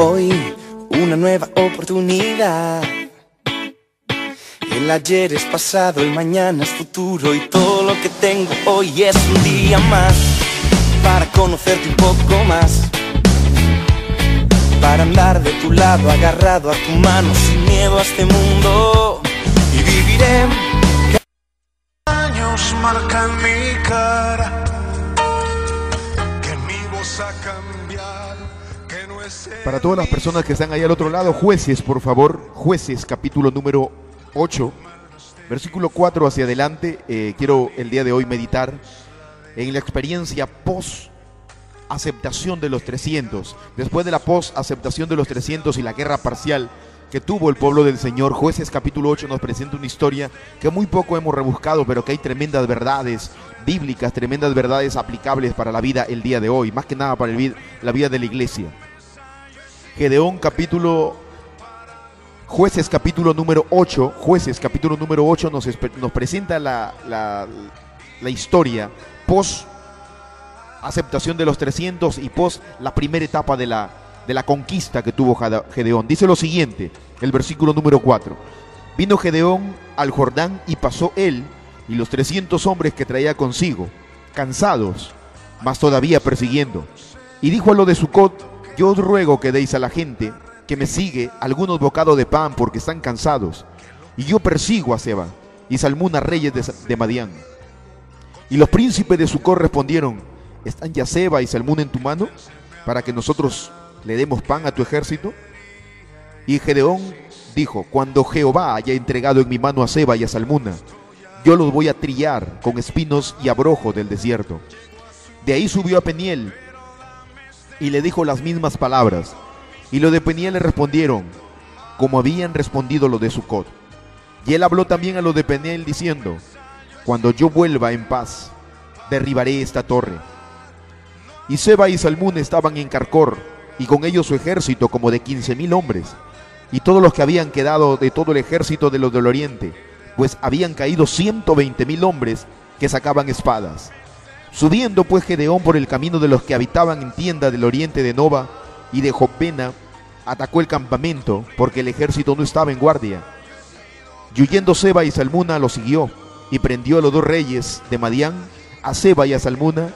Hoy una nueva oportunidad. El ayer es pasado, el mañana es futuro, y todo lo que tengo hoy es un día más para conocerte un poco más, para andar de tu lado, agarrado a tu mano, sin miedo a este mundo. Y viviré. Años marcan mi cara, que mi voz ha cambiado, que no es... Para todas las personas que están ahí al otro lado, Jueces, por favor, Jueces, capítulo número 8, versículo 4 hacia adelante. Quiero el día de hoy meditar en la experiencia post-aceptación de los 300. Después de la post-aceptación de los 300 y la guerra parcial que tuvo el pueblo del Señor, Jueces capítulo 8 nos presenta una historia que muy poco hemos rebuscado, pero que hay tremendas verdades bíblicas, tremendas verdades aplicables para la vida el día de hoy, más que nada para la vida de la iglesia. Jueces capítulo número 8, Jueces capítulo número 8 nos presenta la historia post aceptación de los 300 y post la primera etapa de la conquista que tuvo Gedeón. Dice lo siguiente, el versículo número 4. Vino Gedeón al Jordán y pasó él y los 300 hombres que traía consigo, cansados, mas todavía persiguiendo. Y dijo a lo de Sucot: yo os ruego que deis a la gente que me sigue algunos bocados de pan, porque están cansados. Y yo persigo a Seba y Salmuna, reyes de Madián. Y los príncipes de Sucot respondieron: ¿están ya Seba y Salmuna en tu mano, para que nosotros le demos pan a tu ejército? Y Gedeón dijo: cuando Jehová haya entregado en mi mano a Seba y a Salmuna, yo los voy a trillar con espinos y abrojo del desierto. De ahí subió a Peniel y le dijo las mismas palabras. Y los de Peniel le respondieron como habían respondido los de Sucot. Y él habló también a los de Peniel diciendo: cuando yo vuelva en paz, derribaré esta torre. Y Seba y Salmuna estaban en Carcor, y con ellos su ejército como de 15,000 hombres, y todos los que habían quedado de todo el ejército de los del oriente, pues habían caído 120,000 hombres que sacaban espadas. Subiendo pues Gedeón por el camino de los que habitaban en tienda del oriente de Nova y de Jopena, atacó el campamento, porque el ejército no estaba en guardia. Y huyendo Seba y Salmuna lo siguió, y prendió a los dos reyes de Madián, a Seba y a Salmuna,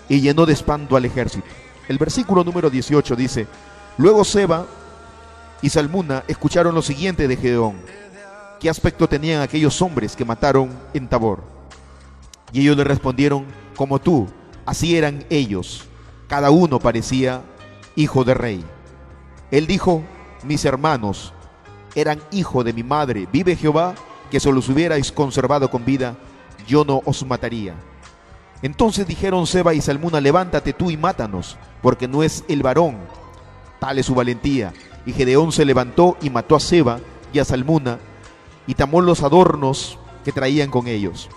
y llenó de espanto al ejército. El versículo número 18 dice: luego Seba y Salmuna escucharon lo siguiente de Gedeón: ¿qué aspecto tenían aquellos hombres que mataron en Tabor? Y ellos le respondieron: como tú, así eran ellos, cada uno parecía hijo de rey. Él dijo: mis hermanos eran hijo de mi madre, vive Jehová, que si los hubierais conservado con vida, yo no os mataría. Entonces dijeron Seba y Salmuna: levántate tú y mátanos, porque no es el varón, tal es su valentía. Y Gedeón se levantó y mató a Seba y a Salmuna, y tomó los adornos que traían con ellos.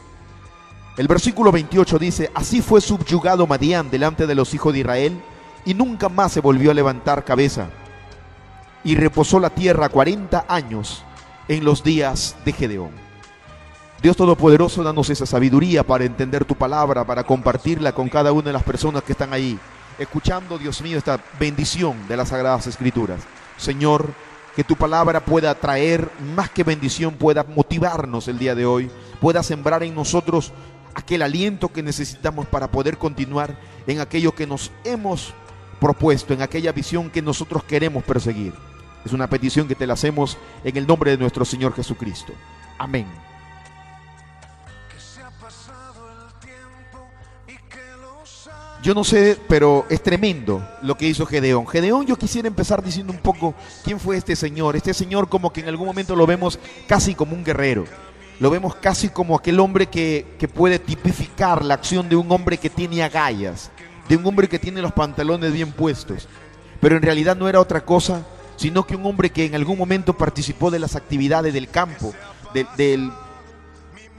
El versículo 28 dice: así fue subyugado Madián delante de los hijos de Israel, y nunca más se volvió a levantar cabeza. Y reposó la tierra 40 años en los días de Gedeón. Dios Todopoderoso, danos esa sabiduría para entender tu palabra, para compartirla con cada una de las personas que están ahí, escuchando, Dios mío, esta bendición de las Sagradas Escrituras. Señor, que tu palabra pueda traer más que bendición, pueda motivarnos el día de hoy, pueda sembrar en nosotros aquel aliento que necesitamos para poder continuar en aquello que nos hemos propuesto, en aquella visión que nosotros queremos perseguir. Es una petición que te la hacemos en el nombre de nuestro Señor Jesucristo. Amén. Yo no sé, pero es tremendo lo que hizo Gedeón. Gedeón, yo quisiera empezar diciendo un poco quién fue este señor. Este señor, como que en algún momento lo vemos casi como un guerrero. Lo vemos casi como aquel hombre que puede tipificar la acción de un hombre que tiene agallas, de un hombre que tiene los pantalones bien puestos. Pero en realidad no era otra cosa, sino que un hombre que en algún momento participó de las actividades del campo, de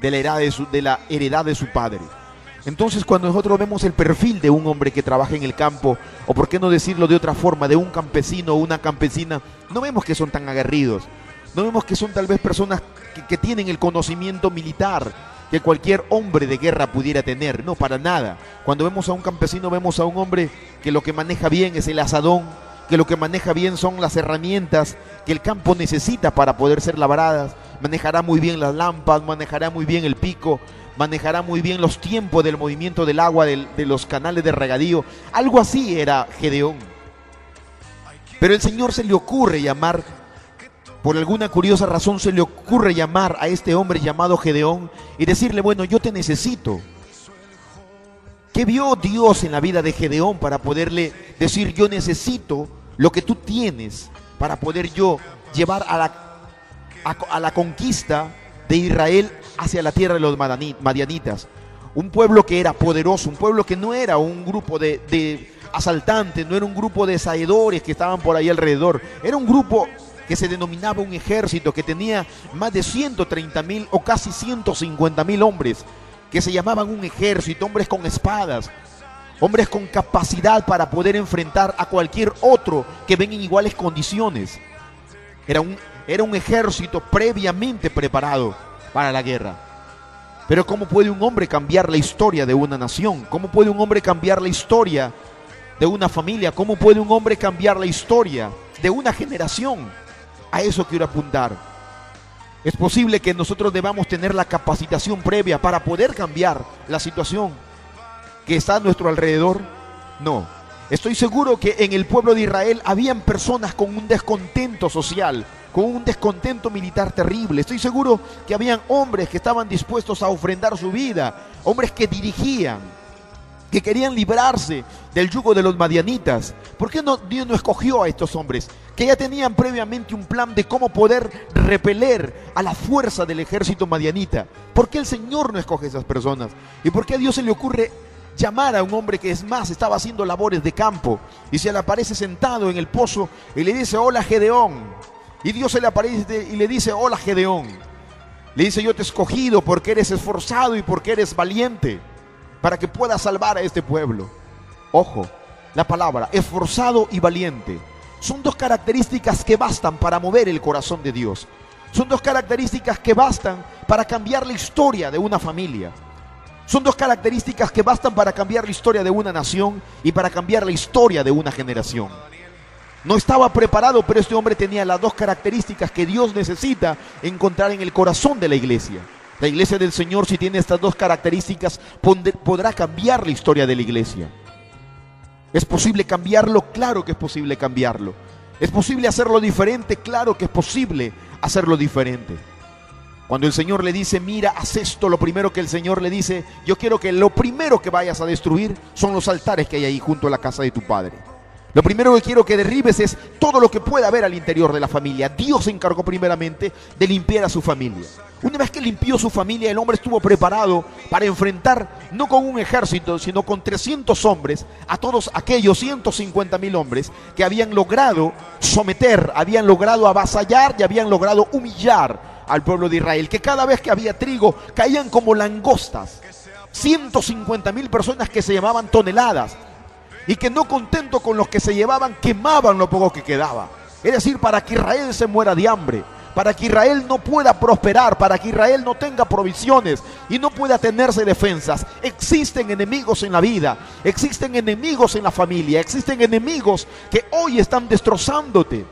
la heredad de su padre. Entonces, cuando nosotros vemos el perfil de un hombre que trabaja en el campo, o por qué no decirlo de otra forma, de un campesino o una campesina, no vemos que son tan aguerridos, no vemos que son tal vez personas que tienen el conocimiento militar que cualquier hombre de guerra pudiera tener. No, para nada. Cuando vemos a un campesino, vemos a un hombre que lo que maneja bien es el azadón, que lo que maneja bien son las herramientas que el campo necesita para poder ser labradas. Manejará muy bien las lámparas, manejará muy bien el pico, manejará muy bien los tiempos del movimiento del agua de los canales de regadío. Algo así era Gedeón. Pero el Señor se le ocurre llamar, por alguna curiosa razón se le ocurre llamar a este hombre llamado Gedeón y decirle, bueno, yo te necesito. ¿Qué vio Dios en la vida de Gedeón para poderle decir, yo necesito lo que tú tienes para poder yo llevar a la conquista de Israel hacia la tierra de los madianitas? Un pueblo que era poderoso, un pueblo que no era un grupo de asaltantes, no era un grupo de saedores que estaban por ahí alrededor, era un grupo que se denominaba un ejército, que tenía más de 130,000 o casi 150,000 hombres, que se llamaban un ejército, hombres con espadas, hombres con capacidad para poder enfrentar a cualquier otro que venga en iguales condiciones. Era un ejército previamente preparado para la guerra. Pero ¿cómo puede un hombre cambiar la historia de una nación? ¿Cómo puede un hombre cambiar la historia de una familia? ¿Cómo puede un hombre cambiar la historia de una generación? A eso quiero apuntar. Es posible que nosotros debamos tener la capacitación previa para poder cambiar la situación que está a nuestro alrededor. No. Estoy seguro que en el pueblo de Israel habían personas con un descontento social, con un descontento militar terrible. Estoy seguro que habían hombres que estaban dispuestos a ofrendar su vida, hombres que dirigían, que querían librarse del yugo de los madianitas. ¿Por qué Dios no escogió a estos hombres que ya tenían previamente un plan de cómo poder repeler a la fuerza del ejército madianita? ¿Por qué el Señor no escoge a esas personas? ¿Y por qué a Dios se le ocurre llamar a un hombre que, es más, estaba haciendo labores de campo y se le aparece sentado en el pozo y le dice, hola Gedeón? Y Dios se le aparece y le dice, hola Gedeón. Le dice, yo te he escogido porque eres esforzado y porque eres valiente, para que puedas salvar a este pueblo. Ojo, la palabra esforzado y valiente son dos características que bastan para mover el corazón de Dios. Son dos características que bastan para cambiar la historia de una familia. Son dos características que bastan para cambiar la historia de una nación y para cambiar la historia de una generación. No estaba preparado, pero este hombre tenía las dos características que Dios necesita encontrar en el corazón de la iglesia. La iglesia del Señor, si tiene estas dos características, podrá cambiar la historia de la iglesia. ¿Es posible cambiarlo? Claro que es posible cambiarlo. ¿Es posible hacerlo diferente? Claro que es posible hacerlo diferente. Cuando el Señor le dice, mira, haz esto, lo primero que el Señor le dice, yo quiero que lo primero que vayas a destruir son los altares que hay ahí junto a la casa de tu padre. Lo primero que quiero que derribes es todo lo que pueda haber al interior de la familia. Dios se encargó primeramente de limpiar a su familia. Una vez que limpió su familia, el hombre estuvo preparado para enfrentar, no con un ejército, sino con 300 hombres, a todos aquellos 150,000 hombres que habían logrado someter, habían logrado avasallar y habían logrado humillar al pueblo de Israel, que cada vez que había trigo caían como langostas. 150,000 personas que se llamaban toneladas, y que no contento con los que se llevaban, quemaban lo poco que quedaba. Es decir, para que Israel se muera de hambre, para que Israel no pueda prosperar, para que Israel no tenga provisiones y no pueda tenerse defensas. Existen enemigos en la vida, existen enemigos en la familia, existen enemigos que hoy están destrozándote.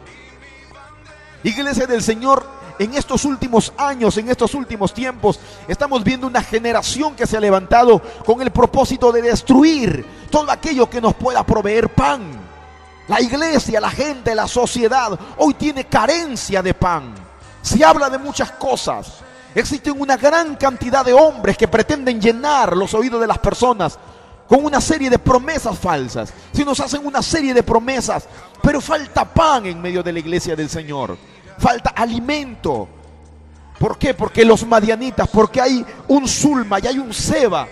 Iglesia del Señor, en estos últimos años, en estos últimos tiempos, estamos viendo una generación que se ha levantado con el propósito de destruir todo aquello que nos pueda proveer pan. La iglesia, la gente, la sociedad hoy tiene carencia de pan. Se habla de muchas cosas. Existen una gran cantidad de hombres que pretenden llenar los oídos de las personas con una serie de promesas falsas. Si nos hacen una serie de promesas, pero falta pan en medio de la iglesia del Señor. Falta alimento. ¿Por qué? Porque los madianitas, porque hay un Zulma y hay un Seba,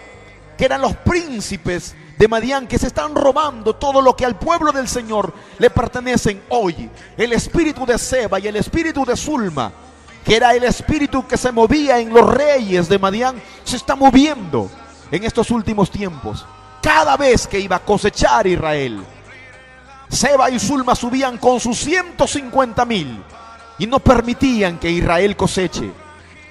que eran los príncipes de Madián, que se están robando todo lo que al pueblo del Señor le pertenecen hoy. El espíritu de Seba y el espíritu de Zulma, que era el espíritu que se movía en los reyes de Madián, se está moviendo en estos últimos tiempos. Cada vez que iba a cosechar Israel, Seba y Zulma subían con sus 150,000 y no permitían que Israel coseche.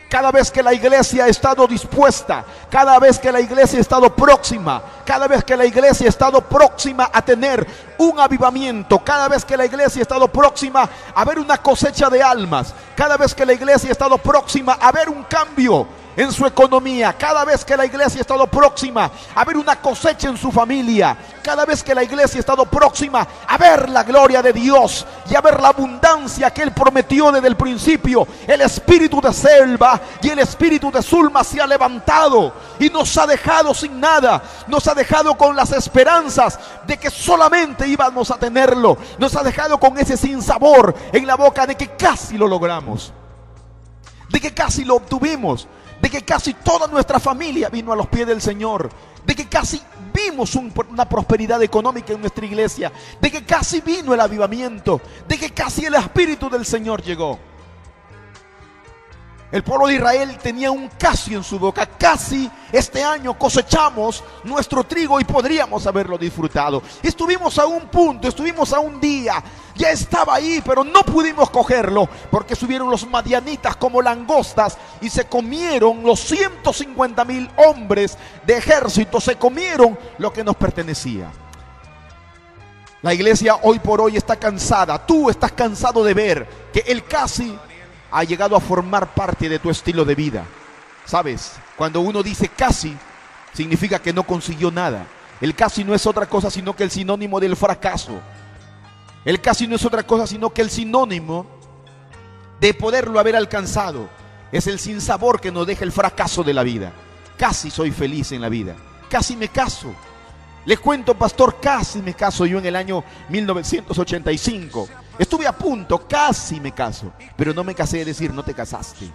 Cada vez que la iglesia ha estado dispuesta, cada vez que la iglesia ha estado próxima, cada vez que la iglesia ha estado próxima a tener un avivamiento, cada vez que la iglesia ha estado próxima a ver una cosecha de almas, cada vez que la iglesia ha estado próxima a ver un cambio en su economía, cada vez que la iglesia ha estado próxima a ver una cosecha en su familia, cada vez que la iglesia ha estado próxima a ver la gloria de Dios y a ver la abundancia que Él prometió desde el principio, el espíritu de Selva y el espíritu de Zulma se ha levantado y nos ha dejado sin nada, nos ha dejado con las esperanzas de que solamente íbamos a tenerlo, nos ha dejado con ese sinsabor en la boca de que casi lo logramos, de que casi lo obtuvimos, de que casi toda nuestra familia vino a los pies del Señor, de que casi vimos una prosperidad económica en nuestra iglesia, de que casi vino el avivamiento, de que casi el Espíritu del Señor llegó. El pueblo de Israel tenía un casi en su boca. Casi este año cosechamos nuestro trigo y podríamos haberlo disfrutado. Estuvimos a un punto, estuvimos a un día. Ya estaba ahí, pero no pudimos cogerlo porque subieron los madianitas como langostas y se comieron los 150,000 hombres de ejército. Se comieron lo que nos pertenecía. La iglesia hoy por hoy está cansada. Tú estás cansado de ver que el casi ha llegado a formar parte de tu estilo de vida. ¿Sabes? Cuando uno dice casi, significa que no consiguió nada. El casi no es otra cosa sino que el sinónimo del fracaso. El casi no es otra cosa sino que el sinónimo de poderlo haber alcanzado. Es el sinsabor que nos deja el fracaso de la vida. Casi soy feliz en la vida. Casi me caso. Les cuento, pastor, casi me caso yo en el año 1985. Estuve a punto, casi me caso, pero no me casé de decir, no te casaste.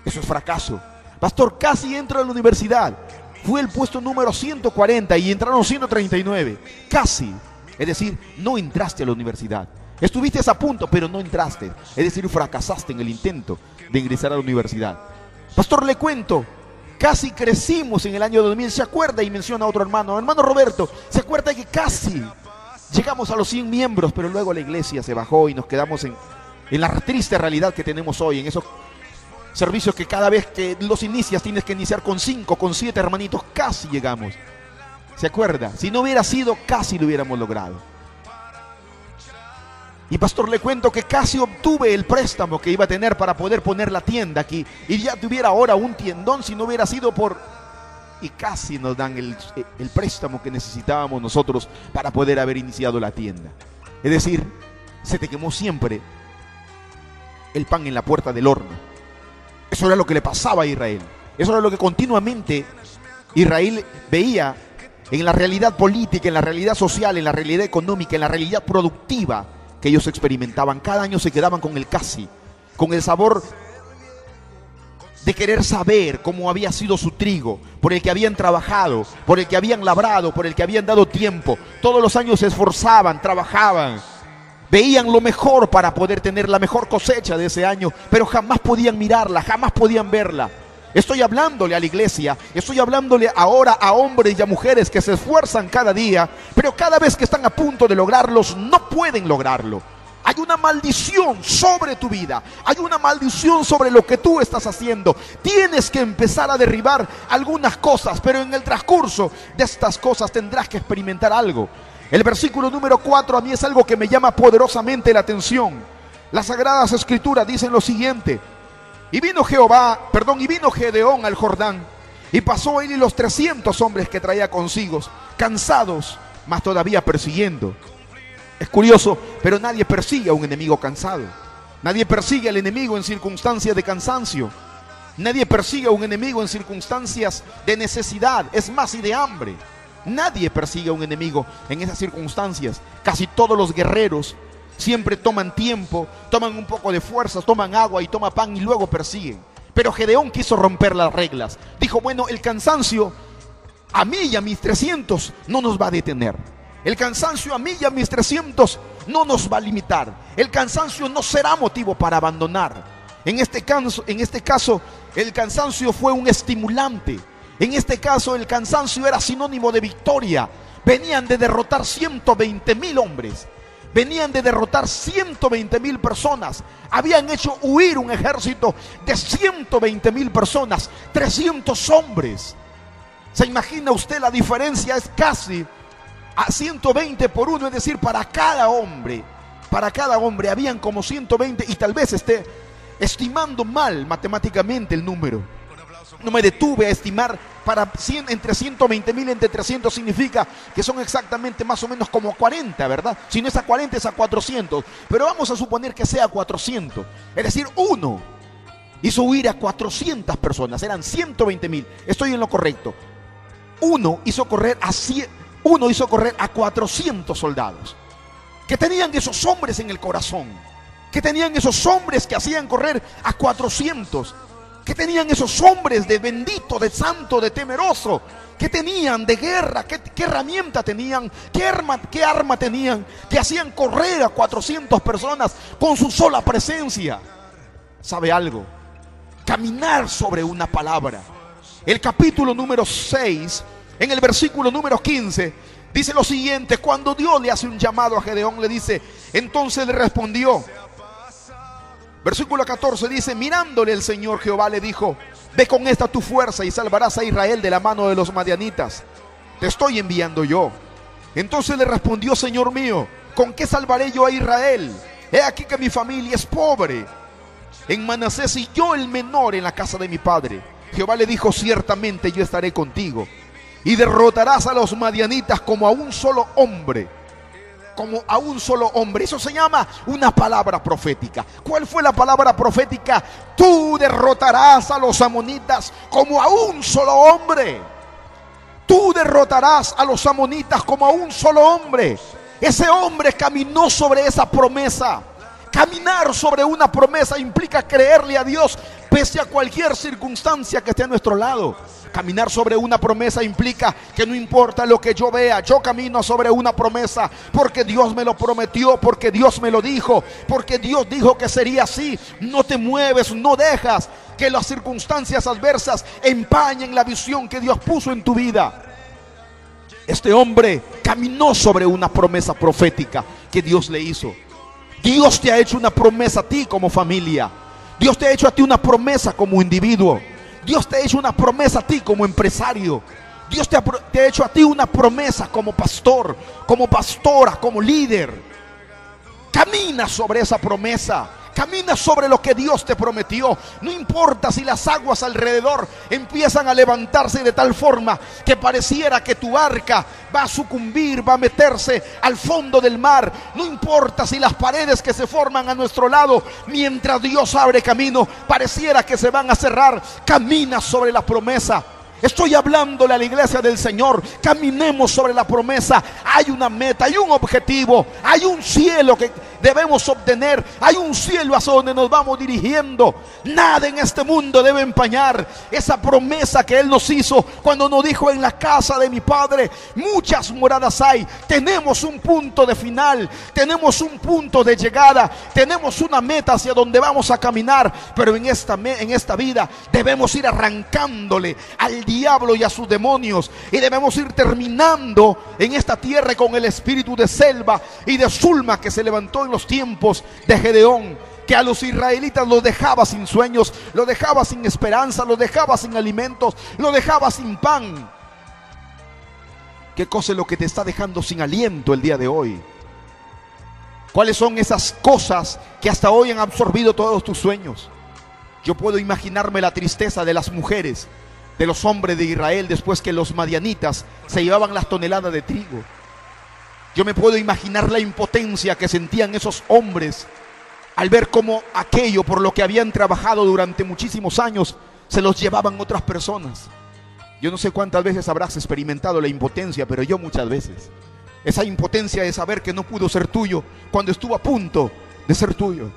Eso es fracaso. Pastor, casi entro a la universidad. Fue el puesto número 140 y entraron 139. Casi. Es decir, no entraste a la universidad. Estuviste a punto, pero no entraste. Es decir, fracasaste en el intento de ingresar a la universidad. Pastor, le cuento, casi crecimos en el año 2000. ¿Se acuerda? Y menciona a otro hermano Roberto. ¿Se acuerda que casi llegamos a los 100 miembros, pero luego la iglesia se bajó y nos quedamos en la triste realidad que tenemos hoy, en esos servicios que cada vez que los inicias tienes que iniciar con 5, con 7 hermanitos? Casi llegamos. ¿Se acuerda? Si no hubiera sido, casi lo hubiéramos logrado. Y pastor, le cuento que casi obtuve el préstamo que iba a tener para poder poner la tienda aquí, y ya tuviera ahora un tiendón si no hubiera sido por... Y casi nos dan el préstamo que necesitábamos nosotros para poder haber iniciado la tienda. Es decir, se te quemó siempre el pan en la puerta del horno. Eso era lo que le pasaba a Israel. Eso era lo que continuamente Israel veía en la realidad política, en la realidad social, en la realidad económica, en la realidad productiva que ellos experimentaban. Cada año se quedaban con el casi, con el sabor de querer saber cómo había sido su trigo, por el que habían trabajado, por el que habían labrado, por el que habían dado tiempo. Todos los años se esforzaban, trabajaban, veían lo mejor para poder tener la mejor cosecha de ese año, pero jamás podían mirarla, jamás podían verla. Estoy hablándole a la iglesia, estoy hablándole ahora a hombres y a mujeres que se esfuerzan cada día, pero cada vez que están a punto de lograrlos, no pueden lograrlo. Hay una maldición sobre tu vida. Hay una maldición sobre lo que tú estás haciendo. Tienes que empezar a derribar algunas cosas, pero en el transcurso de estas cosas tendrás que experimentar algo. El versículo número 4 a mí es algo que me llama poderosamente la atención. Las Sagradas Escrituras dicen lo siguiente: y vino Gedeón al Jordán, y pasó él y los 300 hombres que traía consigo, cansados, mas todavía persiguiendo. Es curioso, pero nadie persigue a un enemigo cansado. Nadie persigue al enemigo en circunstancias de cansancio. Nadie persigue a un enemigo en circunstancias de necesidad, es más, y de hambre. Nadie persigue a un enemigo en esas circunstancias. Casi todos los guerreros siempre toman tiempo, toman un poco de fuerza, toman agua y toman pan y luego persiguen. Pero Gedeón quiso romper las reglas. Dijo, bueno, el cansancio a mí y a mis 300 no nos va a detener. El cansancio a mí y a mis 300 no nos va a limitar. El cansancio no será motivo para abandonar. En este caso, el cansancio fue un estimulante. En este caso, el cansancio era sinónimo de victoria. Venían de derrotar 120,000 hombres. venían de derrotar 120,000 personas. Habían hecho huir un ejército de 120,000 personas, 300 hombres. ¿Se imagina usted la diferencia? Es casi a 120 por uno, es decir, para cada hombre habían como 120, y tal vez esté estimando mal matemáticamente el número. No me detuve a estimar para entre 120,000 entre 300 significa que son exactamente más o menos como 40, ¿verdad? Si no es a 40 es a 400, pero vamos a suponer que sea 400. Es decir, uno hizo huir a 400 personas, eran 120,000. Estoy en lo correcto. Uno hizo correr a 400 soldados. Que tenían esos hombres en el corazón, que tenían esos hombres que hacían correr a 400, que tenían esos hombres de bendito, de santo, de temeroso, que tenían de guerra, qué herramienta tenían, qué arma tenían, que hacían correr a 400 personas con su sola presencia. ¿Sabe algo? Caminar sobre una palabra. El capítulo número 6, en el versículo número 15, dice lo siguiente: cuando Dios le hace un llamado a Gedeón, le dice, entonces le respondió. Versículo 14 dice, mirándole el Señor Jehová le dijo, ve con esta tu fuerza y salvarás a Israel de la mano de los madianitas. Te estoy enviando yo. Entonces le respondió, Señor mío, ¿con qué salvaré yo a Israel? He aquí que mi familia es pobre en Manasés y yo el menor en la casa de mi padre. Jehová le dijo, ciertamente yo estaré contigo y derrotarás a los madianitas como a un solo hombre. Como a un solo hombre. Eso se llama una palabra profética. ¿Cuál fue la palabra profética? Tú derrotarás a los amonitas como a un solo hombre. Tú derrotarás a los amonitas como a un solo hombre. Ese hombre caminó sobre esa promesa. Caminar sobre una promesa implica creerle a Dios pese a cualquier circunstancia que esté a nuestro lado. Caminar sobre una promesa implica que no importa lo que yo vea, yo camino sobre una promesa porque Dios me lo prometió, porque Dios me lo dijo, porque Dios dijo que sería así. No te mueves, no dejas que las circunstancias adversas empañen la visión que Dios puso en tu vida. Este hombre caminó sobre una promesa profética que Dios le hizo. Dios te ha hecho una promesa a ti como familia. Dios te ha hecho a ti una promesa como individuo. Dios te ha hecho una promesa a ti como empresario. Dios te ha hecho a ti una promesa como pastor, como pastora, como líder. Camina sobre esa promesa. Camina sobre lo que Dios te prometió. No importa si las aguas alrededor empiezan a levantarse de tal forma que pareciera que tu barca va a sucumbir, va a meterse al fondo del mar. No importa si las paredes que se forman a nuestro lado, mientras Dios abre camino, pareciera que se van a cerrar. Camina sobre la promesa. Estoy hablándole a la iglesia del Señor. Caminemos sobre la promesa. Hay una meta, hay un objetivo, hay un cielo que debemos obtener, hay un cielo hacia donde nos vamos dirigiendo. Nada en este mundo debe empañar esa promesa que Él nos hizo cuando nos dijo, en la casa de mi Padre muchas moradas hay. Tenemos un punto de final, tenemos un punto de llegada, tenemos una meta hacia donde vamos a caminar. Pero en esta vida debemos ir arrancándole al diablo y a sus demonios, y debemos ir terminando en esta tierra con el espíritu de selva y de Zulma que se levantó en los tiempos de Gedeón, que a los israelitas los dejaba sin sueños, los dejaba sin esperanza, los dejaba sin alimentos, los dejaba sin pan. ¿Qué cosa es lo que te está dejando sin aliento el día de hoy? ¿Cuáles son esas cosas que hasta hoy han absorbido todos tus sueños? Yo puedo imaginarme la tristeza de las mujeres, de los hombres de Israel después que los madianitas se llevaban las toneladas de trigo. Yo me puedo imaginar la impotencia que sentían esos hombres al ver cómo aquello por lo que habían trabajado durante muchísimos años se los llevaban otras personas. Yo no sé cuántas veces habrás experimentado la impotencia, pero yo muchas veces. Esa impotencia de saber que no pudo ser tuyo cuando estuvo a punto de ser tuyo.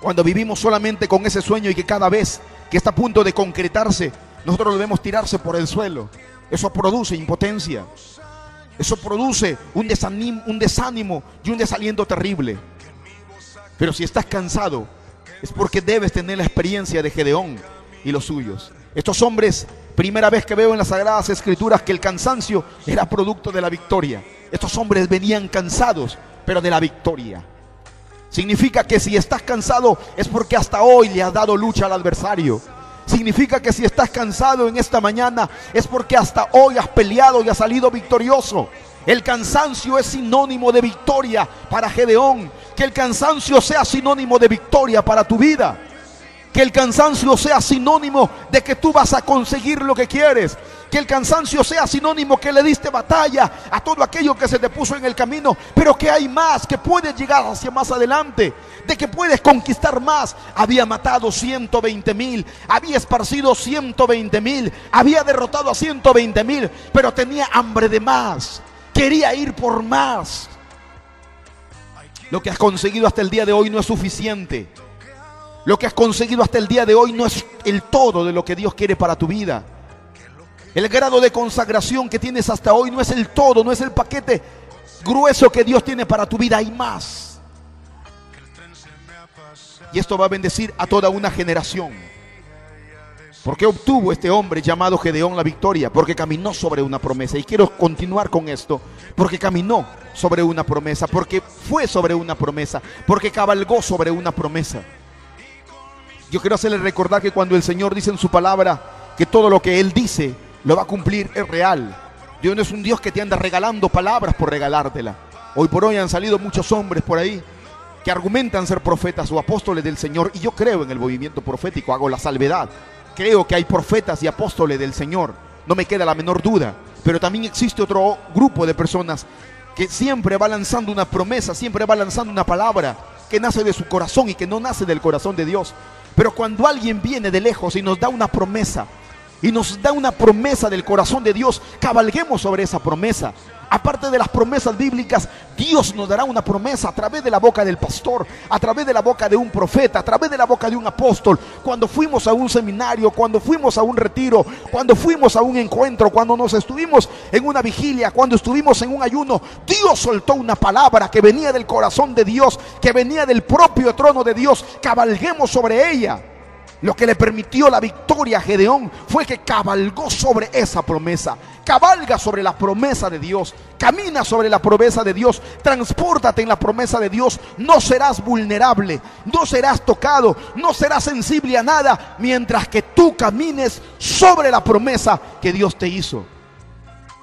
Cuando vivimos solamente con ese sueño y que cada vez que está a punto de concretarse, nosotros debemos tirarse por el suelo. Eso produce impotencia. Eso produce un desánimo y un desaliento terrible. Pero si estás cansado, es porque debes tener la experiencia de Gedeón y los suyos. Estos hombres, primera vez que veo en las Sagradas Escrituras que el cansancio era producto de la victoria. Estos hombres venían cansados, pero de la victoria. Significa que si estás cansado es porque hasta hoy le has dado lucha al adversario. Significa que si estás cansado en esta mañana es porque hasta hoy has peleado y has salido victorioso. El cansancio es sinónimo de victoria para Gedeón. Que el cansancio sea sinónimo de victoria para tu vida. Que el cansancio sea sinónimo de que tú vas a conseguir lo que quieres. Que el cansancio sea sinónimo que le diste batalla a todo aquello que se te puso en el camino, pero que hay más, que puedes llegar hacia más adelante, de que puedes conquistar más. Había matado 120,000, había esparcido 120,000, había derrotado a 120,000, pero tenía hambre de más, quería ir por más. Lo que has conseguido hasta el día de hoy no es suficiente. Lo que has conseguido hasta el día de hoy no es el todo de lo que Dios quiere para tu vida. El grado de consagración que tienes hasta hoy no es el todo, no es el paquete grueso que Dios tiene para tu vida. Hay más. Y esto va a bendecir a toda una generación. ¿Por qué obtuvo este hombre llamado Gedeón la victoria? Porque caminó sobre una promesa. Y quiero continuar con esto. Porque caminó sobre una promesa, porque fue sobre una promesa, porque cabalgó sobre una promesa. Yo quiero hacerle recordar que cuando el Señor dice en su palabra que todo lo que Él dice lo va a cumplir, es real. Dios no es un Dios que te anda regalando palabras por regalártela. Hoy por hoy han salido muchos hombres por ahí que argumentan ser profetas o apóstoles del Señor. Y yo creo en el movimiento profético, hago la salvedad. Creo que hay profetas y apóstoles del Señor, no me queda la menor duda. Pero también existe otro grupo de personas que siempre va lanzando una promesa, siempre va lanzando una palabra que nace de su corazón y que no nace del corazón de Dios. Pero cuando alguien viene de lejos y nos da una promesa, y nos da una promesa del corazón de Dios, cabalguemos sobre esa promesa. Aparte de las promesas bíblicas, Dios nos dará una promesa a través de la boca del pastor, a través de la boca de un profeta, a través de la boca de un apóstol. Cuando fuimos a un seminario, cuando fuimos a un retiro, cuando fuimos a un encuentro, cuando nos estuvimos en una vigilia, cuando estuvimos en un ayuno, Dios soltó una palabra que venía del corazón de Dios, que venía del propio trono de Dios. Cabalguemos sobre ella. Lo que le permitió la victoria a Gedeón fue que cabalgó sobre esa promesa. Cabalga sobre la promesa de Dios. Camina sobre la promesa de Dios. Transpórtate en la promesa de Dios. No serás vulnerable, no serás tocado, no serás sensible a nada mientras que tú camines sobre la promesa que Dios te hizo.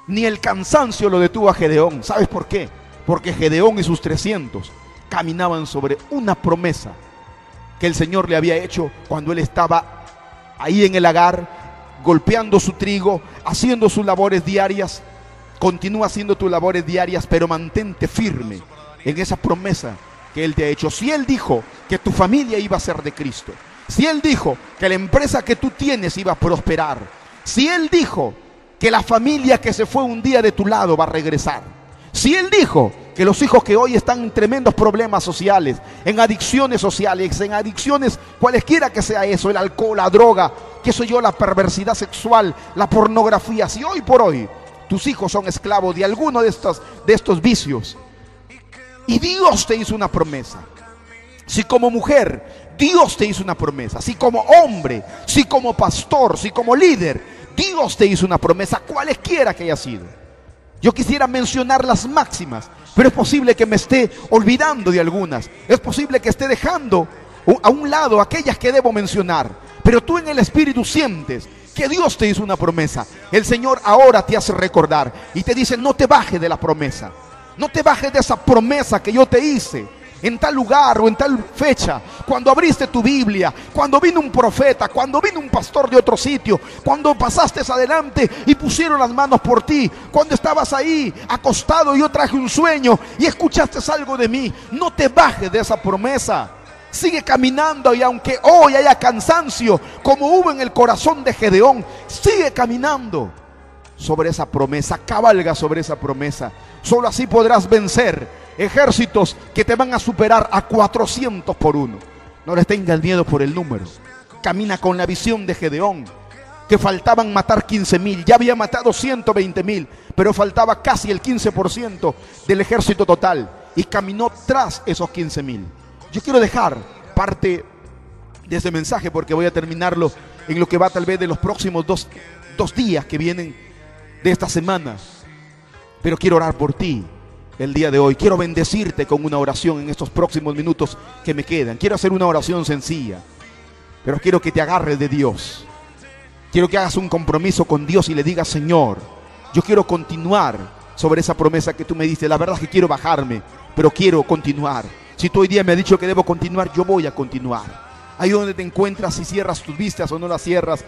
Ni el cansancio lo detuvo a Gedeón. ¿Sabes por qué? Porque Gedeón y sus 300 caminaban sobre una promesa que el Señor le había hecho cuando él estaba ahí en el lagar, golpeando su trigo, haciendo sus labores diarias. Continúa haciendo tus labores diarias, pero mantente firme en esa promesa que Él te ha hecho. Si Él dijo que tu familia iba a ser de Cristo, si Él dijo que la empresa que tú tienes iba a prosperar, si Él dijo que la familia que se fue un día de tu lado va a regresar, si Él dijo que los hijos que hoy están en tremendos problemas sociales, en adicciones sociales, en adicciones cualesquiera que sea eso, el alcohol, la droga, qué sé yo, la perversidad sexual, la pornografía, si hoy por hoy tus hijos son esclavos de alguno de estos vicios, y Dios te hizo una promesa, si como mujer Dios te hizo una promesa, si como hombre, si como pastor, si como líder, Dios te hizo una promesa, cualesquiera que haya sido. Yo quisiera mencionar las máximas, pero es posible que me esté olvidando de algunas. Es posible que esté dejando a un lado aquellas que debo mencionar. Pero tú en el Espíritu sientes que Dios te hizo una promesa. El Señor ahora te hace recordar y te dice: no te bajes de la promesa. No te bajes de esa promesa que yo te hice en tal lugar o en tal fecha, cuando abriste tu Biblia, cuando vino un profeta, cuando vino un pastor de otro sitio, cuando pasaste adelante y pusieron las manos por ti, cuando estabas ahí acostado y yo traje un sueño y escuchaste algo de mí. No te bajes de esa promesa. Sigue caminando, y aunque hoy haya cansancio, como hubo en el corazón de Gedeón, sigue caminando sobre esa promesa, cabalga sobre esa promesa. Solo así podrás vencer ejércitos que te van a superar a 400 por uno. No les tengas miedo por el número. Camina con la visión de Gedeón, que faltaban matar 15,000. Ya había matado 120,000, pero faltaba casi el 15% del ejército total, y caminó tras esos 15,000. Yo quiero dejar parte de ese mensaje porque voy a terminarlo en lo que va tal vez de los próximos dos días que vienen de esta semana. Pero quiero orar por ti. el día de hoy. Quiero bendecirte con una oración en estos próximos minutos que me quedan. Quiero hacer una oración sencilla, pero quiero que te agarres de Dios. Quiero que hagas un compromiso con Dios y le digas: Señor, yo quiero continuar sobre esa promesa que tú me diste. La verdad es que quiero bajarme, pero quiero continuar. Si tú hoy día me has dicho que debo continuar, yo voy a continuar. Ahí donde te encuentras, si cierras tus vistas o no las cierras,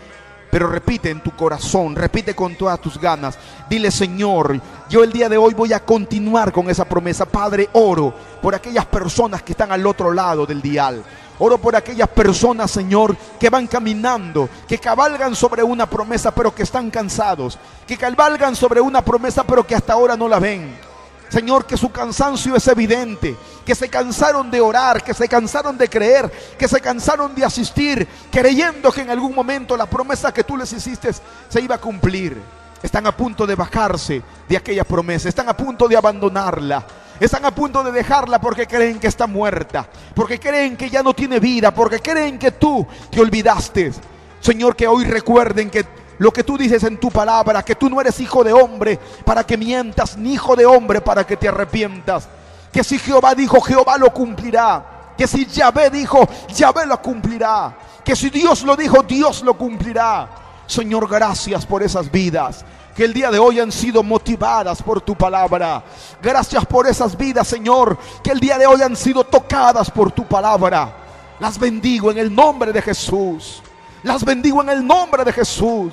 pero repite en tu corazón, repite con todas tus ganas. Dile: Señor, yo el día de hoy voy a continuar con esa promesa. Padre, oro por aquellas personas que están al otro lado del dial. Oro por aquellas personas, Señor, que van caminando, que cabalgan sobre una promesa, pero que están cansados. Que cabalgan sobre una promesa, pero que hasta ahora no la ven. Señor, que su cansancio es evidente, que se cansaron de orar, que se cansaron de creer, que se cansaron de asistir, creyendo que en algún momento la promesa que tú les hiciste se iba a cumplir. Están a punto de bajarse de aquella promesa, están a punto de abandonarla, están a punto de dejarla porque creen que está muerta, porque creen que ya no tiene vida, porque creen que tú te olvidaste. Señor, que hoy recuerden que lo que tú dices en tu palabra, que tú no eres hijo de hombre para que mientas, ni hijo de hombre para que te arrepientas. Que si Jehová dijo, Jehová lo cumplirá. Que si Yahvé dijo, Yahvé lo cumplirá. Que si Dios lo dijo, Dios lo cumplirá. Señor, gracias por esas vidas que el día de hoy han sido motivadas por tu palabra. Gracias por esas vidas, Señor, que el día de hoy han sido tocadas por tu palabra. Las bendigo en el nombre de Jesús. Las bendigo en el nombre de Jesús.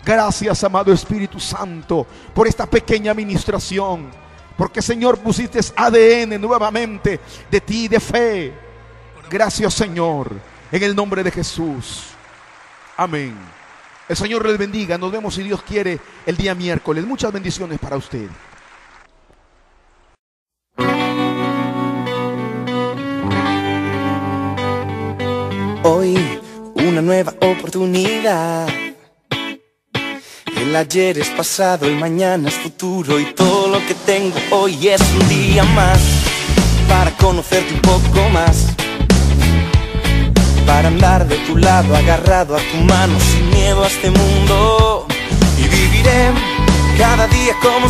Gracias, amado Espíritu Santo, por esta pequeña administración. Porque, Señor, pusiste ADN nuevamente de ti, de fe. Gracias, Señor, en el nombre de Jesús. Amén. El Señor les bendiga. Nos vemos, si Dios quiere, el día miércoles. Muchas bendiciones para usted. Hoy una nueva oportunidad. El ayer es pasado, el mañana es futuro, y todo lo que tengo hoy es un día más para conocerte un poco más, para andar de tu lado, agarrado a tu mano, sin miedo a este mundo, y viviré cada día como